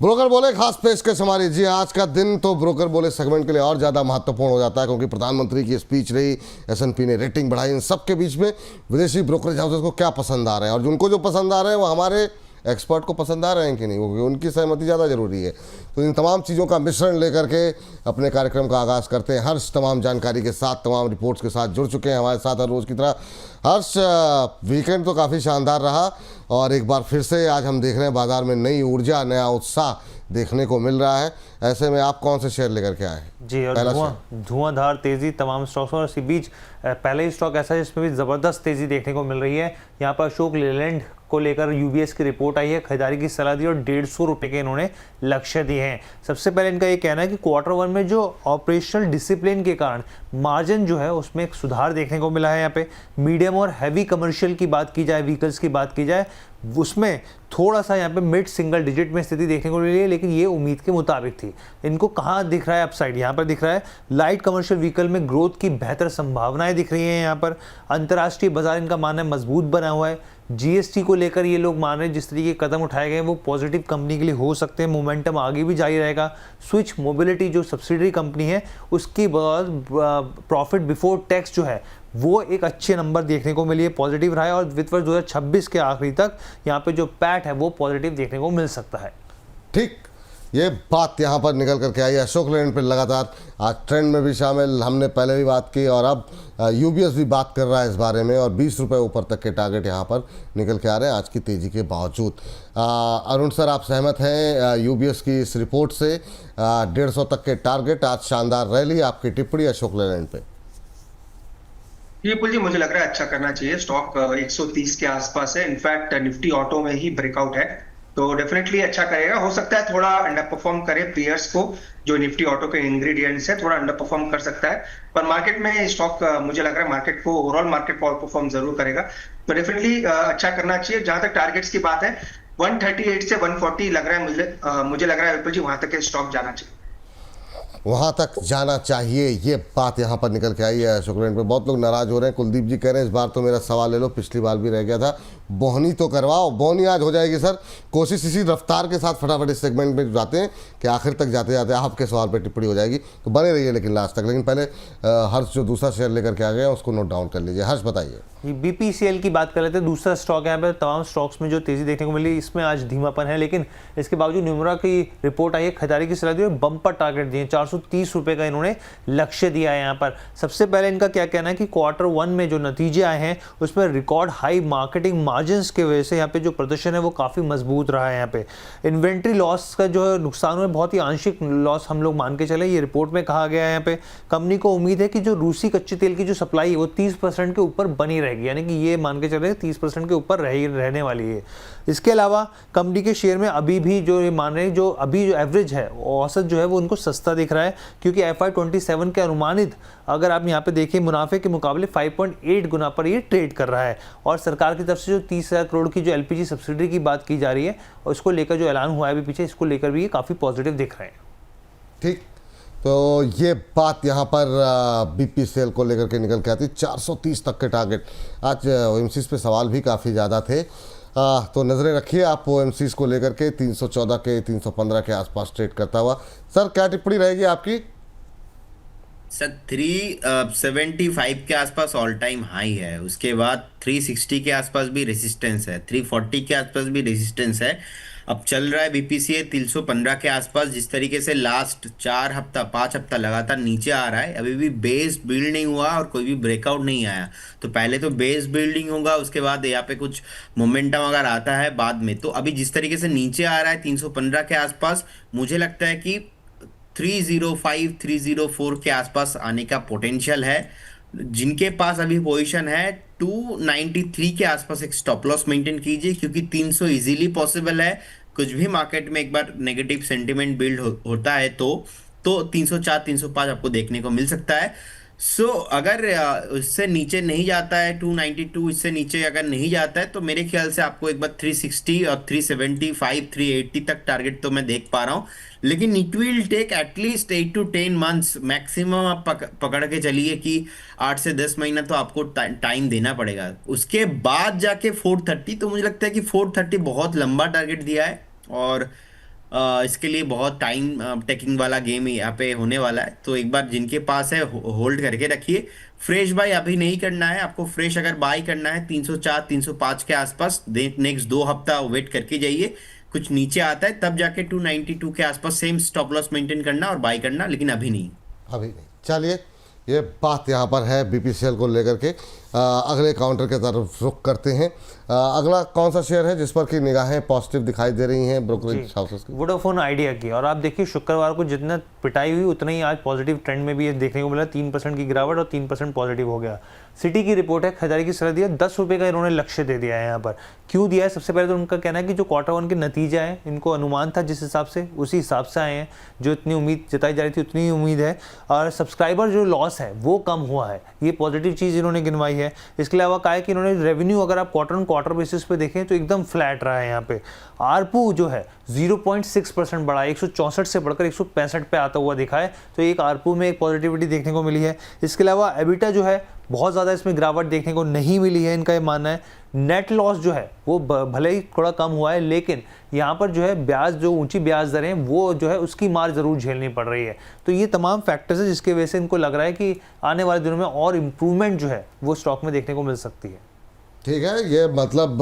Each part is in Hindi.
ब्रोकर बोले खास पेशकश हमारी। जी आज का दिन तो ब्रोकर बोले सेगमेंट के लिए और ज़्यादा महत्वपूर्ण हो जाता है, क्योंकि प्रधानमंत्री की स्पीच रही, S&P ने रेटिंग बढ़ाई, इन सब के बीच में विदेशी ब्रोकरेज हाउसेस को क्या पसंद आ रहे हैं, और उनको जो पसंद आ रहे हैं वो हमारे एक्सपर्ट को पसंद आ रहे हैं कि नहीं, क्योंकि उनकी सहमति ज़्यादा जरूरी है। तो इन तमाम चीज़ों का मिश्रण लेकर के अपने कार्यक्रम का आगाज़ करते हैं। हर्ष तमाम जानकारी के साथ, तमाम रिपोर्ट्स के साथ जुड़ चुके हैं हमारे साथ हर रोज़ की तरह। हर्ष, वीकेंड तो काफ़ी शानदार रहा और एक बार फिर से आज हम देख रहे हैं बाजार में नई ऊर्जा, नया उत्साह देखने को मिल रहा है। ऐसे में आप कौन से शेयर लेकर के आए? जी, और धुआंधार तेजी तमाम स्टॉक्स और इसी बीच पहले ही स्टॉक ऐसा है जिसमें भी ज़बरदस्त तेजी देखने को मिल रही है। यहाँ पर अशोक लेलैंड को लेकर यूबीएस की रिपोर्ट आई है, खरीदारी की सलाह दी और 150 रुपये के इन्होंने लक्ष्य दिए हैं। सबसे पहले इनका ये कहना है कि Q1 में जो ऑपरेशनल डिसिप्लिन के कारण मार्जिन जो है उसमें एक सुधार देखने को मिला है। यहाँ पे मीडियम और हैवी कमर्शियल की बात की जाए, व्हीकल्स की बात की जाए, उसमें थोड़ा सा यहाँ पे मिड सिंगल डिजिट में स्थिति देखने को मिली है, लेकिन ये उम्मीद के मुताबिक थी। इनको कहाँ दिख रहा है अपसाइड? यहाँ पर दिख रहा है लाइट कमर्शियल व्हीकल में ग्रोथ की बेहतर संभावनाएं दिख रही हैं। यहाँ पर अंतर्राष्ट्रीय बाजार इनका मानना मजबूत बना हुआ है। जीएसटी को लेकर ये लोग मान रहे हैं जिस तरीके के कदम उठाए गए वो पॉजिटिव कंपनी के लिए हो सकते हैं, मोमेंटम आगे भी जारी रहेगा। स्विच मोबिलिटी जो सब्सिडरी कंपनी है उसकी प्रॉफिट बिफोर टैक्स जो है वो एक अच्छे नंबर देखने को मिली है, पॉजिटिव रहा है, और वित्त वर्ष 2026 के आखिरी तक यहाँ पे जो पैट है वो पॉजिटिव देखने को मिल सकता है। ठीक, ये बात यहाँ पर निकल करके आई। अशोक लेलैंड पे लगातार आज ट्रेंड में भी शामिल, हमने पहले भी बात की और अब यूबीएस भी बात कर रहा है इस बारे में, और 20 रुपये ऊपर तक के टारगेट यहाँ पर निकल के आ रहे हैं आज की तेज़ी के बावजूद। अरुण सर, आप सहमत हैं यूबीएस की इस रिपोर्ट से? 150 तक के टारगेट, आज शानदार रैली, आपकी टिप्पणी अशोक लेलैंड पे? बिल्कुल जी, मुझे लग रहा है अच्छा करना चाहिए। स्टॉक 130 के आसपास है, इनफैक्ट निफ्टी ऑटो में ही ब्रेकआउट है, तो डेफिनेटली अच्छा करेगा। हो सकता है थोड़ा अंडर परफॉर्म करे पीयर्स को, जो निफ्टी ऑटो के इंग्रेडिएंट्स है, थोड़ा अंडर परफॉर्म कर सकता है, पर मार्केट में स्टॉक मुझे लग रहा है मार्केट को, ओवरऑल मार्केट को आउट परफॉर्म जरूर करेगा, तो डेफिनेटली अच्छा करना चाहिए। जहां तक टारगेट्स की बात है 138 से 140 लग रहा है मुझे लग रहा है विपुल जी वहां तक स्टॉक जाना चाहिए, वहाँ तक जाना चाहिए, ये बात यहाँ पर निकल के आई है अशोक लेलैंड पे। बहुत लोग नाराज हो रहे हैं। कुलदीप जी कह रहे हैं इस बार तो मेरा सवाल ले लो, पिछली बार भी रह गया था, बोहनी तो करवाओ। बोहनी आज हो जाएगी सर, कोशिश इसी रफ्तार के साथ फटाफट इस सेगमेंट में जाते हैं कि आखिर तक जाते जाते आपके सवाल पर टिप्पणी हो जाएगी, तो बने रहिए लेकिन लास्ट तक। लेकिन पहले हर्ष जो दूसरा शेयर लेकर के आ गए हैं उसको नोट डाउन कर लीजिए। हर्ष बताइए। बीपीसीएल की बात कर रहे थे, दूसरा स्टॉक यहाँ पर तमाम स्टॉक्स में जो तेजी देखने को मिली इसमें आज धीमापन है, लेकिन इसके बावजूद न्यूमरा की रिपोर्ट आई है, खरीदारी की सलाह दी और बम्पर टारगेट दिए, 430 रुपये का इन्होंने लक्ष्य दिया है। यहाँ पर सबसे पहले इनका क्या कहना है कि Q1 में जो नतीजे आए हैं उसमें रिकॉर्ड हाई मार्केटिंग मार्जिन्स के वजह से यहाँ पे जो प्रदर्शन है वो काफ़ी मजबूत रहा है। यहाँ पे इन्वेंट्री लॉस का जो नुकसान हुआ, बहुत ही आंशिक लॉस हम लोग मान के चले, ये रिपोर्ट में कहा गया है। यहाँ पे कंपनी को उम्मीद है कि जो रूसी कच्चे तेल की जो सप्लाई है वो 30% के ऊपर बनी रहेगी, यानी कि ये मान के चले 30% के ऊपर रहने वाली है। इसके अलावा कंपनी के शेयर में अभी भी जो ये मान रहे हैं, जो अभी जो एवरेज है औसत जो है वो उनको सस्ता दिख रहा है, क्योंकि FY27 के अनुमानित अगर आप यहाँ पे देखिए मुनाफे के मुकाबले 5.8 गुना पर ये ट्रेड कर रहा है। और सरकार की तरफ से जो 30,000 करोड़ की जो LPG सब्सिडी की बात की जा रही है और इसको लेकर जो ऐलान हुआ है अभी पीछे, इसको लेकर भी ये काफ़ी पॉजिटिव दिख रहे हैं। ठीक, तो ये बात यहाँ पर बीपीसीएल को लेकर के निकल के आती। 430 तक के टारगेट, आज OMCs पे सवाल भी काफ़ी ज़्यादा थे, तो नज़रें रखिए आप OMCs को लेकर के। 314 के 315 के आसपास ट्रेड करता हुआ। सर क्या टिप्पणी रहेगी आपकी? सर 375 के आसपास ऑल टाइम हाई है, उसके बाद 360 के आसपास भी रेजिस्टेंस है, 340 के आसपास भी रेजिस्टेंस है। अब चल रहा है बीपीसीए 315 के आसपास। जिस तरीके से लास्ट 5 हफ्ता लगातार नीचे आ रहा है, अभी भी बेस बिल्ड नहीं हुआ और कोई भी ब्रेकआउट नहीं आया, तो पहले तो बेस बिल्डिंग होगा, उसके बाद यहाँ पे कुछ मोमेंटम अगर आता है बाद में। तो अभी जिस तरीके से नीचे आ रहा है 315 के आसपास, मुझे लगता है कि 305 304 के आसपास आने का पोटेंशियल है। जिनके पास अभी पोजीशन है 293 के आसपास एक स्टॉप लॉस मेंटेन कीजिए, क्योंकि 300 इजीली पॉसिबल है। कुछ भी मार्केट में एक बार नेगेटिव सेंटिमेंट बिल्ड होता है तो 304 305 आपको देखने को मिल सकता है। अगर इससे नीचे नहीं जाता है 292, इससे नीचे अगर नहीं जाता है, तो मेरे ख्याल से आपको एक बार 360 और 375 380 तक टारगेट तो मैं देख पा रहा हूँ, लेकिन it will take at least 8 to 10 months maximum. आप पकड़ के चलिए कि 8 से 10 महीना तो आपको टाइम देना पड़ेगा। उसके बाद जाके 430, तो मुझे लगता है कि 430 बहुत लंबा टारगेट दिया है, और इसके लिए बहुत टाइम टेकिंग वाला गेम यहाँ पे होने वाला है। तो एक बार जिनके पास है होल्ड करके रखिए। फ्रेश बाय अभी नहीं करना है आपको। फ्रेश अगर बाय करना है 304 305 के आसपास, नेक्स्ट 2 हफ्ता वेट करके जाइए। कुछ नीचे आता है तब जाके 292 के आसपास सेम स्टॉप लॉस मेंटेन करना और बाय करना, लेकिन अभी नहीं। अभी नहीं। चलिए, ये बात यहाँ पर है बीपीसीएल को लेकर के। अगले काउंटर के तरफ रुख करते हैं। अगला कौन सा शेयर है जिस पर की निगाहें पॉजिटिव दिखाई दे रही हैं ब्रोकरेज हाउसेस की? वोडाफोन आइडिया की। और आप देखिए शुक्रवार को जितना पिटाई हुई उतना ही आज पॉजिटिव ट्रेंड में भी ये देखने को मिला। 3% की गिरावट और 3% पॉजिटिव हो गया। सिटी की रिपोर्ट है, खरीदारी की सलाह दी है। 10 रुपये का इन्होंने लक्ष्य दे दिया है यहाँ पर। क्यों दिया है? सबसे पहले तो उनका कहना है कि जो Q1 के नतीजे आए, इनको अनुमान था जिस हिसाब से, उसी हिसाब से आए हैं। जो इतनी उम्मीद जताई जा रही थी उतनी ही उम्मीद है। और सब्सक्राइबर जो लॉस है वो कम हुआ है, ये पॉजिटिव चीज़ इन्होंने गिनवाई है। इसके अलावा कहा है कि इन्होंने रेवेन्यू अगर आप क्वार्टर बेसिस पे देखें तो एकदम फ्लैट रहा है यहाँ पे। आरपू जो है 0.6% बढ़ा है, 164 से बढ़कर 165 पे आता हुआ दिखा है। तो एक आरपू में एक पॉजिटिविटी देखने को मिली है। इसके अलावा एबिटा जो है बहुत ज़्यादा इसमें गिरावट देखने को नहीं मिली है, इनका ये मानना है। नेट लॉस जो है वो भले ही थोड़ा कम हुआ है, लेकिन यहाँ पर जो है ब्याज, जो ऊंची ब्याज दरें वो जो है उसकी मार ज़रूर झेलनी पड़ रही है। तो ये तमाम फैक्टर्स है जिसकी वजह से इनको लग रहा है कि आने वाले दिनों में और इम्प्रूवमेंट जो है वो स्टॉक में देखने को मिल सकती है। ठीक है, ये मतलब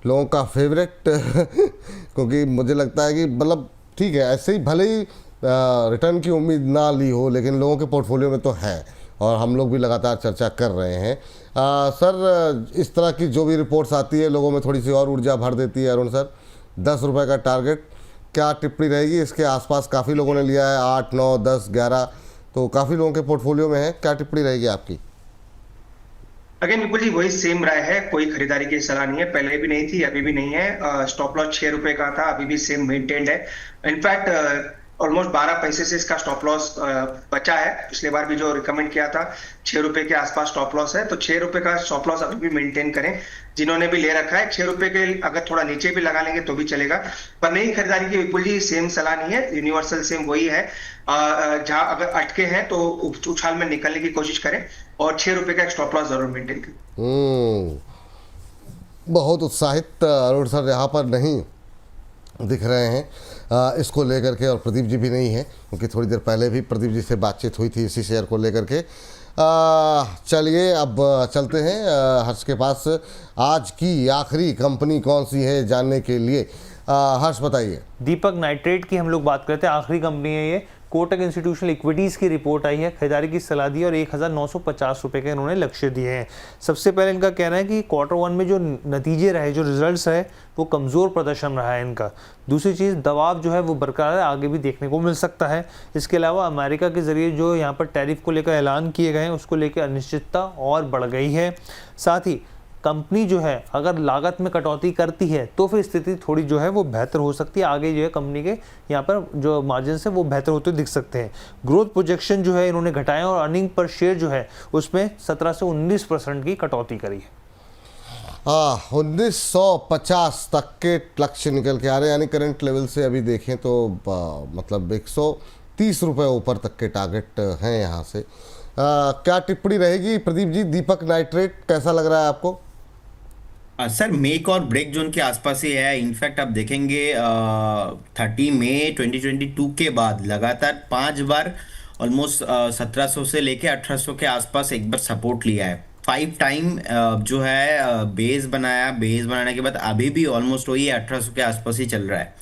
लोगों का फेवरेट क्योंकि मुझे लगता है कि मतलब ठीक है, ऐसे ही भले ही रिटर्न की उम्मीद ना ली हो, लेकिन लोगों के पोर्टफोलियो में तो है और हम लोग भी लगातार चर्चा कर रहे हैं। सर, इस तरह की जो भी रिपोर्ट्स आती है लोगों में थोड़ी सी और ऊर्जा भर देती है। अरुण सर, 10 रुपये का टारगेट, क्या टिप्पणी रहेगी? इसके आसपास काफ़ी लोगों ने लिया है, 8, 9, 10, 11, तो काफ़ी लोगों के पोर्टफोलियो में है। क्या टिप्पणी रहेगी आपकी? अगेन विपुल जी, वही सेम राय है। कोई खरीदारी की सलाह नहीं है, पहले भी नहीं थी, अभी भी नहीं है। स्टॉप लॉस 6 रुपए का था, अभी भी सेम मेंटेन्ड है। इनफैक्ट ऑलमोस्ट 12 पैसे से इसका स्टॉप लॉस बचा है। पिछले बार भी जो रिकमेंड किया था 6 रुपए के आसपास स्टॉप लॉस है, तो 6 रुपए का स्टॉप लॉस अभी भी मेंटेन करें। जिन्होंने भी ले रखा है 6 रुपए के, अगर थोड़ा नीचे भी लगा लेंगे तो भी चलेगा, पर नई खरीदारी की विपुल जी सेम सलाह नहीं है। यूनिवर्सल सेम वही है। जहां अगर अटके हैं तो उछाल में निकलने की कोशिश करें और 6 रुपए का स्टॉप लॉस जरूर मेंटेन करें। बहुत उत्साहित अरुण सर यहाँ पर नहीं दिख रहे हैं इसको लेकर के, और प्रदीप जी भी नहीं है क्योंकि थोड़ी देर पहले भी प्रदीप जी से बातचीत हुई थी इसी शेयर को लेकर के। चलिए अब चलते हैं हर्ष के पास। आज की आखिरी कंपनी कौन सी है जानने के लिए हर्ष बताइए। दीपक नाइट्रेट की हम लोग बात करते हैं। आखिरी कंपनी है ये। कोटक इंस्टीट्यूशनल इक्विटीज़ की रिपोर्ट आई है, खरीदारी की सलाह दी और 1950 रुपये के इन्होंने लक्ष्य दिए हैं। सबसे पहले इनका कहना है कि Q1 में जो नतीजे रहे, जो रिजल्ट्स रहे, वो कमज़ोर प्रदर्शन रहा है इनका। दूसरी चीज़, दबाव जो है वो बरकरार है, आगे भी देखने को मिल सकता है। इसके अलावा अमेरिका के ज़रिए जो यहाँ पर टैरिफ को लेकर ऐलान किए गए हैं उसको लेकर अनिश्चितता और बढ़ गई है। साथ ही कंपनी जो है अगर लागत में कटौती करती है तो फिर स्थिति थोड़ी जो है वो बेहतर हो सकती है। आगे जो है कंपनी के यहाँ पर जो मार्जिन है वो बेहतर होते दिख सकते हैं। ग्रोथ प्रोजेक्शन जो है इन्होंने घटाया और अर्निंग पर शेयर जो है उसमें 17 से 19% की कटौती करी है। 1950 तक के लक्ष्य निकल के आ रहे हैं, यानी करंट लेवल से अभी देखें तो मतलब 130 रुपये ऊपर तक के टारगेट हैं यहाँ से। क्या टिप्पणी रहेगी प्रदीप जी? दीपक नाइट्रेट कैसा लग रहा है आपको? सर, मेक और ब्रेक जोन के आसपास ही है। इनफैक्ट आप देखेंगे 30 मई 2022 के बाद लगातार 5 बार ऑलमोस्ट 1700 से लेके 1800 के आसपास एक बार सपोर्ट लिया है। 5 टाइम जो है बेस बनाया, बेस बनाने के बाद अभी भी ऑलमोस्ट वही 1800 के आसपास ही चल रहा है।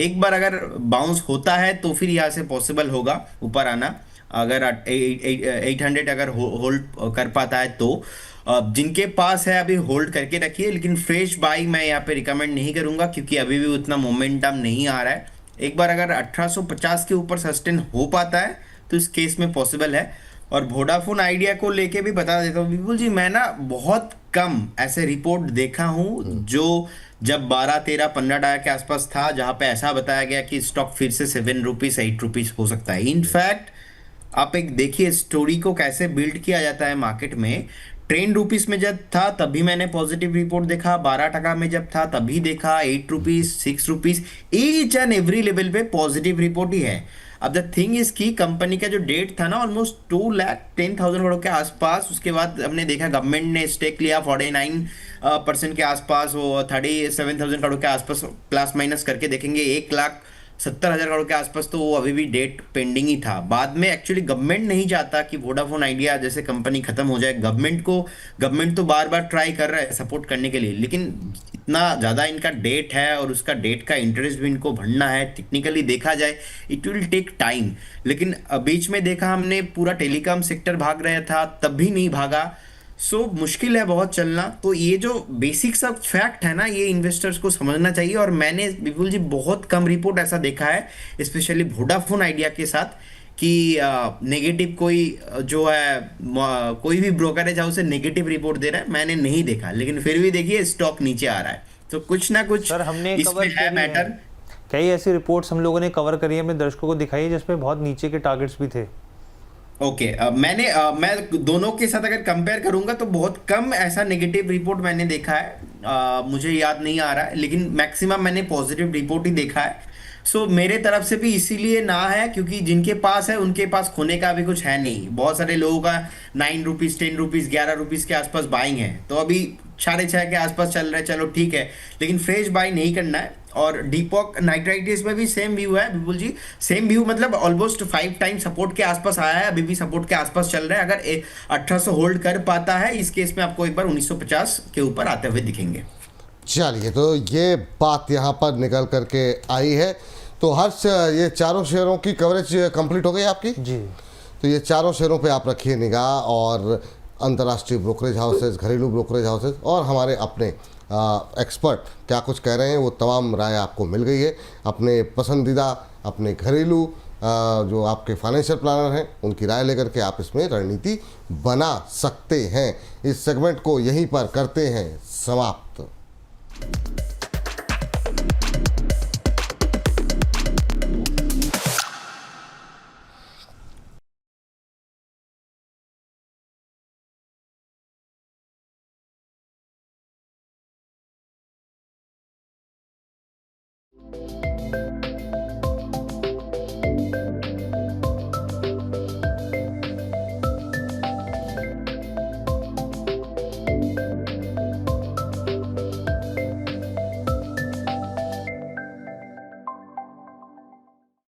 एक बार अगर बाउंस होता है तो फिर यहाँ से पॉसिबल होगा ऊपर आना। अगर 800 अगर होल्ड कर पाता है तो जिनके पास है अभी होल्ड करके रखिए, लेकिन फ्रेश बाई मैं यहाँ पे रिकमेंड नहीं करूंगा क्योंकि अभी भी उतना मोमेंटम नहीं आ रहा है। एक बार अगर 1850 के ऊपर सस्टेन हो पाता है तो इस केस में पॉसिबल है। और वोडाफोन आइडिया को लेके भी बता देता हूँ विपुल जी, मैं ना बहुत कम ऐसे रिपोर्ट देखा हूँ जो जब 12, 13, 15 डॉलर के आसपास था जहाँ पे ऐसा बताया गया कि स्टॉक फिर से 7 रुपीज 8 रुपीज हो सकता है। इनफैक्ट आप एक देखिए स्टोरी को कैसे बिल्ड किया जाता है मार्केट में। 10 रुपीज में जब था तभी मैंने पॉजिटिव रिपोर्ट देखा, 12 टका में जब था तभी देखा, 8 rupees 6 rupees each and every level पे पॉजिटिव रिपोर्ट ही है। अब द थिंग इज कि कंपनी का जो डेट था ना ऑलमोस्ट 2,10,000 करोड़ के आसपास, उसके बाद हमने देखा गवर्नमेंट ने स्टेक लिया 49% के आसपास, वो 37,000 करोड़ के आसपास, प्लस माइनस करके देखेंगे 1,70,000 करोड़ के आसपास, तो वो अभी भी डेट पेंडिंग ही था। बाद में एक्चुअली गवर्नमेंट नहीं चाहता कि वोडाफोन आइडिया जैसे कंपनी खत्म हो जाए। गवर्नमेंट तो बार बार ट्राई कर रहा है सपोर्ट करने के लिए, लेकिन इतना ज़्यादा इनका डेट है और उसका डेट का इंटरेस्ट भी इनको भरना है, टेक्निकली देखा जाए इट विल टेक टाइम। लेकिन बीच में देखा हमने पूरा टेलीकॉम सेक्टर भाग रहा था, तब भी नहीं भागा। सो मुश्किल है बहुत चलना। तो ये जो बेसिक सा फैक्ट है ना, ये इन्वेस्टर्स को समझना चाहिए। और मैंने विपुल जी बहुत कम रिपोर्ट ऐसा देखा है, स्पेशली वोडाफोन आइडिया के साथ, कि नेगेटिव कोई जो है कोई भी ब्रोकरेज हाउस से नेगेटिव रिपोर्ट दे रहा है, मैंने नहीं देखा। लेकिन फिर भी देखिए स्टॉक नीचे आ रहा है, तो कुछ ना कुछ सर हमने इसमें कवर है करी मैटर। है, कई ऐसी रिपोर्ट्स हम लोगों ने कवर करी है, अपने दर्शकों को दिखाई है, जिसमें बहुत नीचे के टारगेट्स भी थे। ओके, मैं दोनों के साथ अगर कंपेयर करूंगा तो बहुत कम ऐसा नेगेटिव रिपोर्ट मैंने देखा है। मुझे याद नहीं आ रहा है, लेकिन मैक्सिमम मैंने पॉजिटिव रिपोर्ट ही देखा है। सो मेरे तरफ से भी इसीलिए ना है, क्योंकि जिनके पास है उनके पास खोने का अभी कुछ है नहीं। बहुत सारे लोगों का 9 रुपीज, 10 रुपीज, 11 रुपीज के आसपास बाइंग है, तो अभी 6.5 के आसपास चल रहा है, चलो ठीक है, लेकिन फ्रेश बाई नहीं करना है। और डीपॉक नाइट्राइटिस में भी सेम व्यू है विपुल जी, सेम व्यू, मतलब ऑलमोस्ट 5 टाइम सपोर्ट के आसपास आया है, अभी भी सपोर्ट के आसपास चल रहा है। अगर 1800 होल्ड कर पाता है, इस केस में आपको एक बार 1950 के ऊपर आते हुए दिखेंगे। चलिए, तो ये बात यहाँ पर निकल करके आई है। तो ये चारों शेयरों की कवरेज कंप्लीट हो गई आपकी जी। तो ये चारों शेयरों पे आप रखिए निगाह, और अंतर्राष्ट्रीय ब्रोकरेज हाउसेज, घरेलू ब्रोकरेज हाउसेज और हमारे अपने एक्सपर्ट क्या कुछ कह रहे हैं, वो तमाम राय आपको मिल गई है। अपने पसंदीदा, अपने घरेलू जो आपके फाइनेंशियल प्लानर हैं, उनकी राय लेकर के आप इसमें रणनीति बना सकते हैं। इस सेगमेंट को यहीं पर करते हैं समाप्त।